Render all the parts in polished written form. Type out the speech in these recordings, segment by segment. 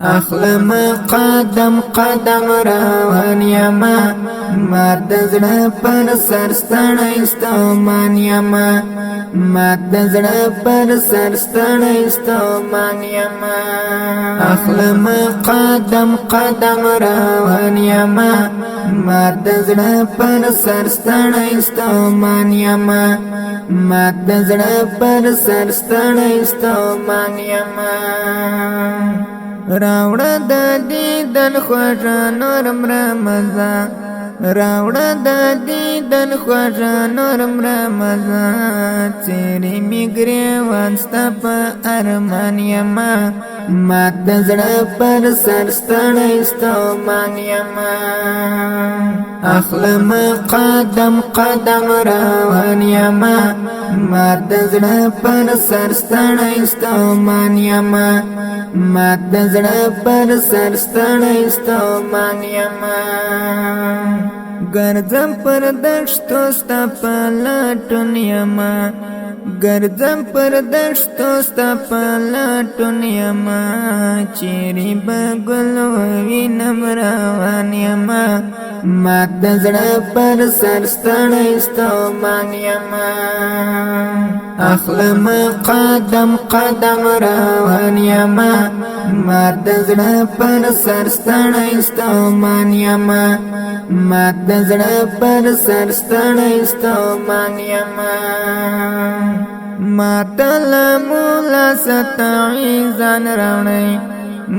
اخلم قدم قدم روان یما ما د زړه پر سر ستړی ستومان یما ما د زړه پر سر ستړی ستومان یما اخلم قدم قدم روان یما ما د زړه پر سر ستړی ستومان یما ما د زړه پر سر ستړی ستومان یما راوړه د دیدن خوږه نرم رمضان راوړه د دیدن خوږه نرم رمضان څېرې مې ګرېوان ستا په ارمان یما ما د زړه پر سر ستړی ستومان یما اخلم قدم قدم روان یما ما د زړه پر سر ستړی ستومان یما ما د زړه پر سر ستړی ستومان یما ګرځم پر دښتو ستا په لټون یما ګرځم پر دښتو ستا په لټون یما چیرې به ګل ووینم روان یما ما د زړه پر سر ستړی ستومان یما اخلم قدم قدم روان یما ما د زړه پر سر ستړی ستومان یما ما د زړه پر سر ستړی ستومان یما ما تل مولا ستعیزان راوړی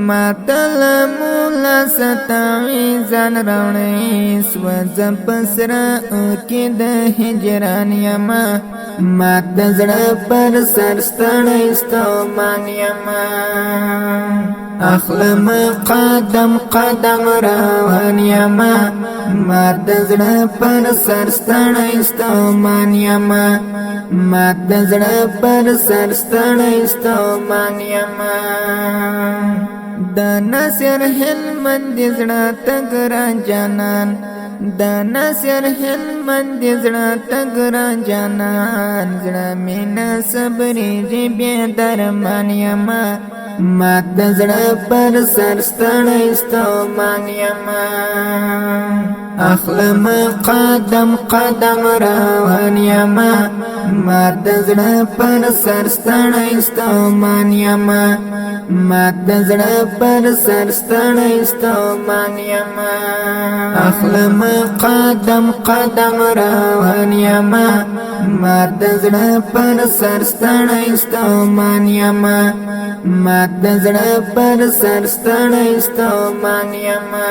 ما تل مولا ستعیزان راوړی سوځم په سره اور کې د هجران یما ما د زړه پر سر ستړی ستومان یما اخلم قدم قدم روان یما ما د زړه پر سر ستړی ستومان یما ما د زړه پر سر ستړی ستومان یما د نصر هلمند زړه تګران جانان د نصر هلمند زړه تګران جانان زړه مینا صبرې بیا درمان یما ما د زړه پر سر ستړی ستومان یما اخلم قدم قدم روان یما ما د زړه پر سر ستړی ستومان یما ما د زړه پر سر ستړی ستومان یما اخلم قدم قدم روان یما ما د زړه پر سر ستړی ستومان یما ما د زړه پر سر ستړی ستومان یما